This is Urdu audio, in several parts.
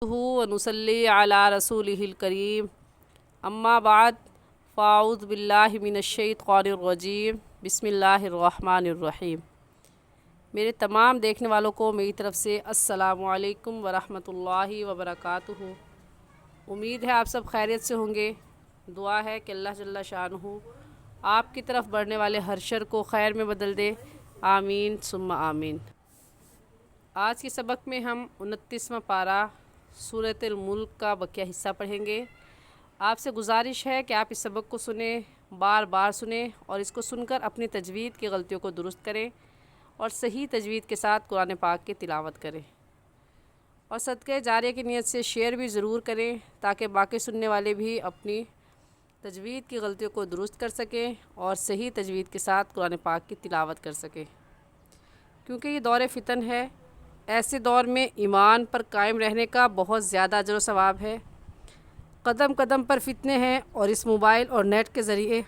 ونصلی علی رسولہ الکریم اما بعد فاعوذ باللہ من الشیطان الرجیم بسم اللہ الرحمن الرحیم۔ میرے تمام دیکھنے والوں کو میری طرف سے السلام علیکم ورحمۃ اللہ وبرکاتہ۔ امید ہے آپ سب خیریت سے ہوں گے۔ دعا ہے کہ اللہ جل شانہ آپ کی طرف بڑھنے والے ہر شر کو خیر میں بدل دے، آمین ثم آمین۔ آج کے سبق میں ہم 29واں پارہ سورۃ الملک کا بقیہ حصہ پڑھیں گے۔ آپ سے گزارش ہے کہ آپ اس سبق کو سنیں، بار بار سنیں اور اس کو سن کر اپنی تجوید کی غلطیوں کو درست کریں اور صحیح تجوید کے ساتھ قرآن پاک کی تلاوت کریں، اور صدقہ جاریہ کی نیت سے شیئر بھی ضرور کریں تاکہ باقی سننے والے بھی اپنی تجوید کی غلطیوں کو درست کر سکیں اور صحیح تجوید کے ساتھ قرآن پاک کی تلاوت کر سکیں، کیونکہ یہ دور فتن ہے۔ ایسے دور میں ایمان پر قائم رہنے کا بہت زیادہ اجر و ثواب ہے۔ قدم قدم پر فتنے ہیں اور اس موبائل اور نیٹ کے ذریعے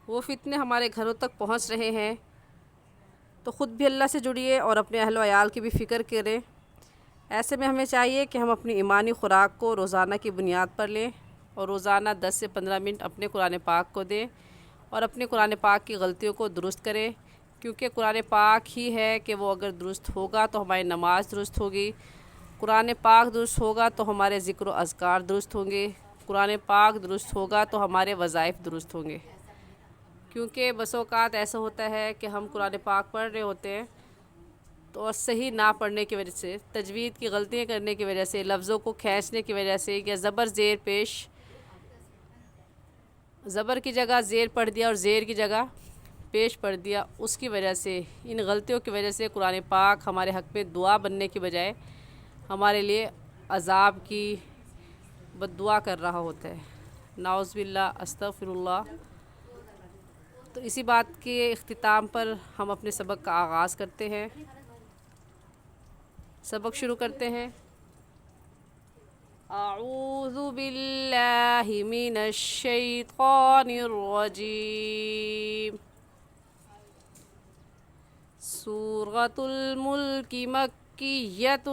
وہ فتنے ہمارے گھروں تک پہنچ رہے ہیں، تو خود بھی اللہ سے جڑیے اور اپنے اہل و عیال کی بھی فکر کریں۔ ایسے میں ہمیں چاہیے کہ ہم اپنی ایمانی خوراک کو روزانہ کی بنیاد پر لیں اور روزانہ 10 سے 15 منٹ اپنے قرآن پاک کو دیں اور اپنے قرآن پاک کی غلطیوں کو درست کریں، کیونکہ قرآن پاک ہی ہے کہ وہ اگر درست ہوگا تو ہماری نماز درست ہوگی، قرآن پاک درست ہوگا تو ہمارے ذکر و اذکار درست ہوں گے، قرآن پاک درست ہوگا تو ہمارے وظائف درست ہوں گے۔ کیونکہ بس اوقات ایسا ہوتا ہے کہ ہم قرآن پاک پڑھ رہے ہوتے ہیں تو صحیح نہ پڑھنے کی وجہ سے، تجوید کی غلطیاں کرنے کی وجہ سے، لفظوں کو کھینچنے کی وجہ سے یا زبر زیر پیش، زبر کی جگہ زیر پڑھ دیا اور زیر کی جگہ پیش پڑھ دیا، اس کی وجہ سے، ان غلطیوں کی وجہ سے قرآن پاک ہمارے حق میں دعا بننے کی بجائے ہمارے لیے عذاب کی بد دعا کر رہا ہوتا ہے۔ نعوذ باللہ، استغفر اللہ۔ تو اسی بات کے اختتام پر ہم اپنے سبق کا آغاز کرتے ہیں، سبق شروع کرتے ہیں۔ اعوذ باللہ من الشیطان الرجیم۔ سورۃ الملک مکیۃ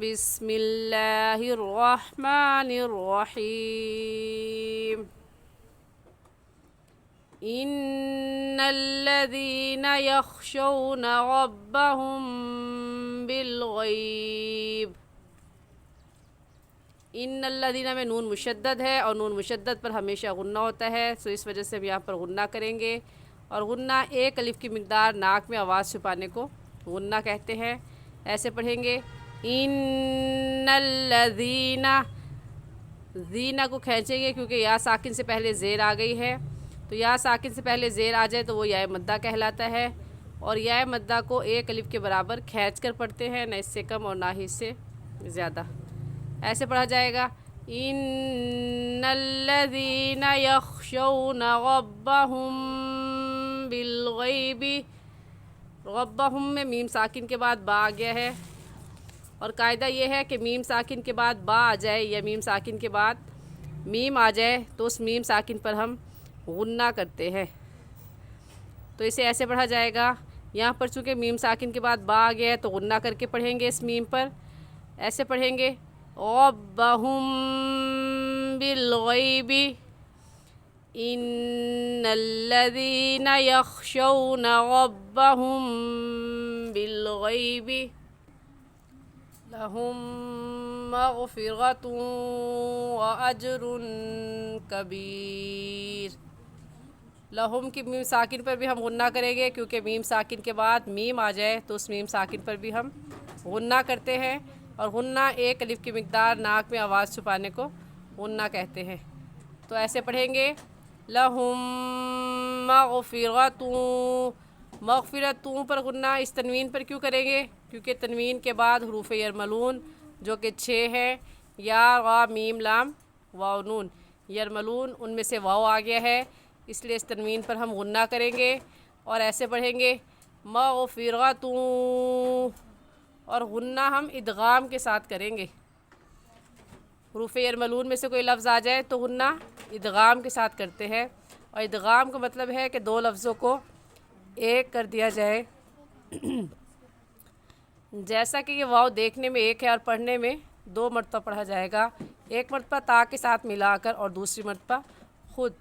بسم اللہ الرحمن الرحیم۔ ان الذین یخشون ربهم بالغیب۔ ان الذین میں نون مشدد ہے اور نون مشدد پر ہمیشہ غنہ ہوتا ہے، تو اس وجہ سے ہم یہاں پر غنہ کریں گے، اور غنہ ایک الف کی مقدار ناک میں آواز چھپانے کو غنہ کہتے ہیں۔ ایسے پڑھیں گے ان الذین، زینہ کو کھینچیں گے کیونکہ یا ساکن سے پہلے زیر آ گئی ہے، تو یا ساکن سے پہلے زیر آ جائے تو وہ یا مدہ کہلاتا ہے، اور یا مدہ کو ایک الف کے برابر کھینچ کر پڑھتے ہیں، نہ اس سے کم اور نہ ہی اس سے زیادہ۔ ایسے پڑھا جائے گا ان الذین یخشون ربهم بالغیب۔ ربهم میں میم ساکن کے بعد با آ گیا ہے، اور قاعدہ یہ ہے کہ میم ساکن کے بعد با آ جائے یا میم ساکن کے بعد میم آ جائے تو اس میم ساکن پر ہم غنہ کرتے ہیں، تو اسے ایسے پڑھا جائے گا۔ یہاں پر چونکہ میم ساکن کے بعد با آ گیا ہے تو غنہ کر کے پڑھیں گے اس میم پر، ایسے پڑھیں گے ربهم بالغیب۔ ان الذین یخشون ربهم بالغیب لهم مغفرۃ واجر کبیر۔ لہم کی میم ساکن پر بھی ہم غنہ کریں گے، کیونکہ میم ساکن کے بعد میم آ جائے تو اس میم ساکن پر بھی ہم غنہ کرتے ہیں، اور غنہ ایک الف کی مقدار ناک میں آواز چھپانے کو غنہ کہتے ہیں۔ تو ایسے پڑھیں گے لہم مغفرۃ، مغفرۃ پر غنہ اس تنوین پر کیوں کریں گے؟ کیونکہ تنوین کے بعد حروف یرملون جو کہ 6 ہیں، یا را میم لام واو نون، یرملون ان میں سے واو آ گیا ہے، اس لیے اس تنوین پر ہم غنہ کریں گے، اور ایسے پڑھیں گے مغفرۃ، اور غنہ ہم ادغام کے ساتھ کریں گے۔ حروف یرملون میں سے کوئی لفظ آ جائے تو غنہ ادغام کے ساتھ کرتے ہیں، اور ادغام کا مطلب ہے کہ دو لفظوں کو ایک کر دیا جائے، جیسا کہ یہ واو دیکھنے میں ایک ہے اور پڑھنے میں 2 مرتبہ پڑھا جائے گا، ایک مرتبہ تا کے ساتھ ملا کر اور دوسری مرتبہ خود.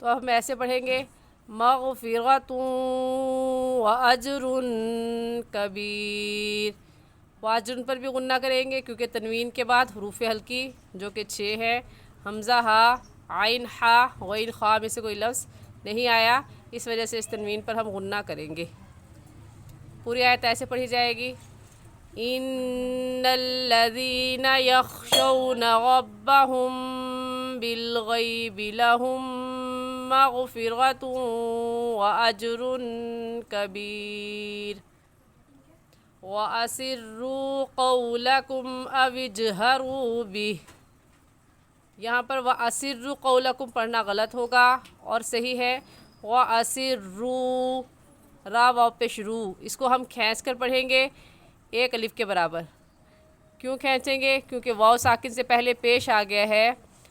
تو اب ہم ایسے پڑھیں گے مغفرۃ واجر کبیر. واجر پر بھی غنہ کریں گے کیونکہ تنوین کے بعد حروف ہلکی جو کہ 6 ہے، حمزہ ہا، عین ہا، غین خا میں سے کوئی لفظ نہیں آیا، اس وجہ سے اس تنوین پر ہم غنہ کریں گے. پوری آیت ایسے پڑھی جائے گی ان الذین یخشون ربهم بالغیب لهم مغفرۃ واجر کبیر وَأَسِرُّوا قَوْلَكُمْ أَوِ اجْهَرُوا بِهِ. یہاں پر وَأَسِرُّوا قَوْلَكُمْ پڑھنا غلط ہوگا اور صحیح ہے وَأَسِرُّوا، را واو پیش رو، اس کو ہم کھینچ کر پڑھیں گے ایک الف کے برابر. کیوں کھینچیں گے؟ کیونکہ واو ساکن سے پہلے پیش آ گیا ہے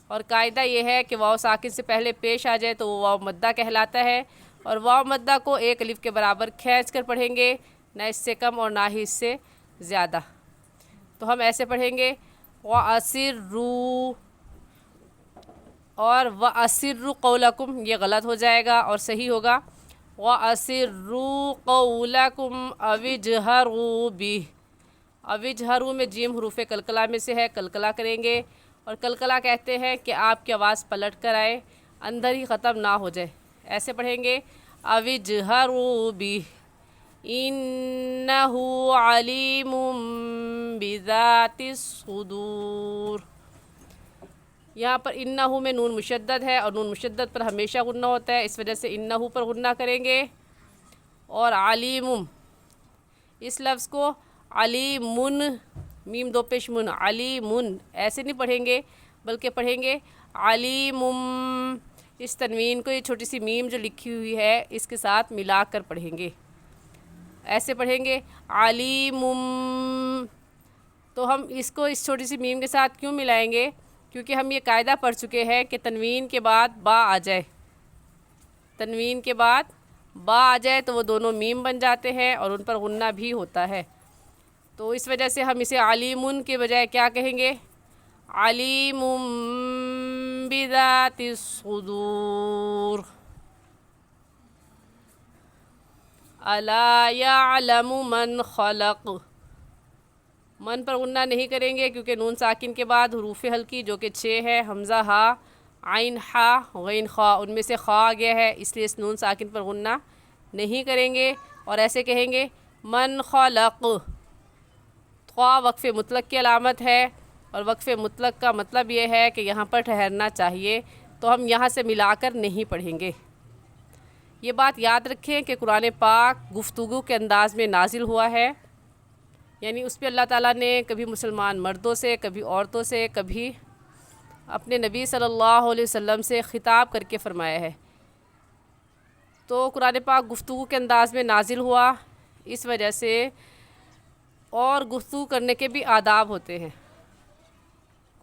اور قاعدہ یہ ہے کہ واو ساکن سے پہلے پیش آ جائے تو وہ واو مدہ کہلاتا ہے، اور واو مدہ کو ایک الف کے برابر کھینچ کر پڑھیں گے، نہ اس سے کم اور نہ ہی اس سے زیادہ. تو ہم ایسے پڑھیں گے وَأَسِرُّوا، اور وَأَسِرُّوا قَوْلَكُمْ یہ غلط ہو جائے گا اور صحیح ہوگا وَأَسِرُّوا قَوْلَكُمْ أَوِ اجْهَرُوا بِهِ. اوِ اجْهَرُوا میں جیم حروف قلقلہ میں سے ہے، قلقلہ کریں گے، اور قلقلہ کہتے ہیں کہ آپ کی آواز پلٹ کر آئے، اندر ہی ختم نہ ہو جائے. ایسے پڑھیں گے اوِ اجْهَرُوا بِهِ إِنَّهُ عَلِيمٌ بِذَاتِ الصُّدُورِ. یہاں پر انہو میں نون مشدد ہے اور نون مشدد پر ہمیشہ غنہ ہوتا ہے، اس وجہ سے انہو پر غنہ کریں گے. اور علیم، اس لفظ کو علیمن، میم دو پیش من، علیمن ایسے نہیں پڑھیں گے بلکہ پڑھیں گے علیم. اس تنوین کو یہ چھوٹی سی میم جو لکھی ہوئی ہے اس کے ساتھ ملا کر پڑھیں گے، ایسے پڑھیں گے علیم. تو ہم اس کو اس چھوٹی سی میم کے ساتھ کیوں ملائیں گے؟ کیونکہ ہم یہ قاعدہ پڑھ چکے ہیں کہ تنوین کے بعد با آ جائے، تنوین کے بعد با آ جائے تو وہ دونوں میم بن جاتے ہیں اور ان پر غنہ بھی ہوتا ہے. تو اس وجہ سے ہم اسے علیمن کے بجائے کیا کہیں گے؟ علیم بذات الصدور. الا یعلم من خلق، من پر غنہ نہیں کریں گے کیونکہ نون ساکن کے بعد حروف ہلکی جو کہ 6 ہے، حمزہ ہا، عین ہا، غین خا، ان میں سے خا آ گیا ہے، اس لیے اس نون ساکن پر غنہ نہیں کریں گے اور ایسے کہیں گے من خلق. خوا وقف مطلق کی علامت ہے اور وقف مطلق کا مطلب یہ ہے کہ یہاں پر ٹھہرنا چاہیے، تو ہم یہاں سے ملا کر نہیں پڑھیں گے. یہ بات یاد رکھیں کہ قرآن پاک گفتگو کے انداز میں نازل ہوا ہے، یعنی اس پہ اللہ تعالیٰ نے کبھی مسلمان مردوں سے، کبھی عورتوں سے، کبھی اپنے نبی صلی اللہ علیہ وسلم سے خطاب کر کے فرمایا ہے. تو قرآن پاک گفتگو کے انداز میں نازل ہوا اس وجہ سے، اور گفتگو کرنے کے بھی آداب ہوتے ہیں،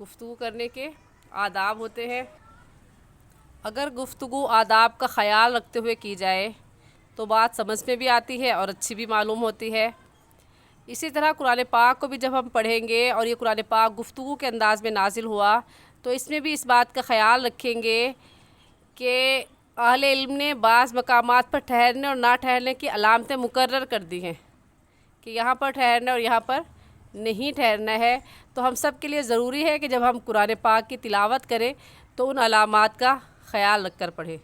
گفتگو کرنے کے آداب ہوتے ہیں. اگر گفتگو آداب کا خیال رکھتے ہوئے کی جائے تو بات سمجھ میں بھی آتی ہے اور اچھی بھی معلوم ہوتی ہے. اسی طرح قرآن پاک کو بھی جب ہم پڑھیں گے اور یہ قرآن پاک گفتگو کے انداز میں نازل ہوا تو اس میں بھی اس بات کا خیال رکھیں گے کہ اہل علم نے بعض مقامات پر ٹھہرنے اور نہ ٹھہرنے کی علامتیں مقرر کر دی ہیں کہ یہاں پر ٹھہرنا اور یہاں پر نہیں ٹھہرنا ہے. تو ہم سب کے لیے ضروری ہے کہ جب ہم قرآن پاک کی تلاوت کریں تو ان علامات کا خیال رکھ کر پڑھیں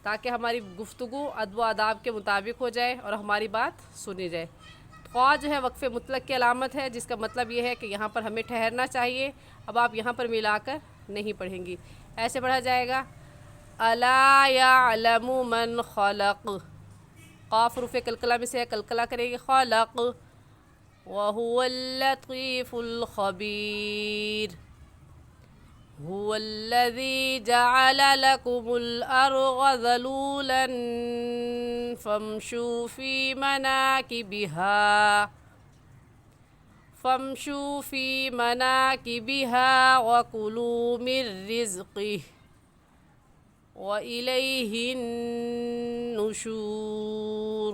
تاکہ ہماری گفتگو ادب و آداب کے مطابق ہو جائے اور ہماری بات سنی جائے. خواہ جو ہے وقف مطلق کی علامت ہے جس کا مطلب یہ ہے کہ یہاں پر ہمیں ٹھہرنا چاہیے، اب آپ یہاں پر ملا کر نہیں پڑھیں گی. ایسے پڑھا جائے گا الا یعلم من خلق، قاف حروف قلقلہ میں سے ہے، قلقلہ کریں گے خلق، وهو اللطیف الخبیر. هو الذي جعل لكم الأرض ذلولا فامشوا في مناكبها وكلوا من رزقه وإليه النشور.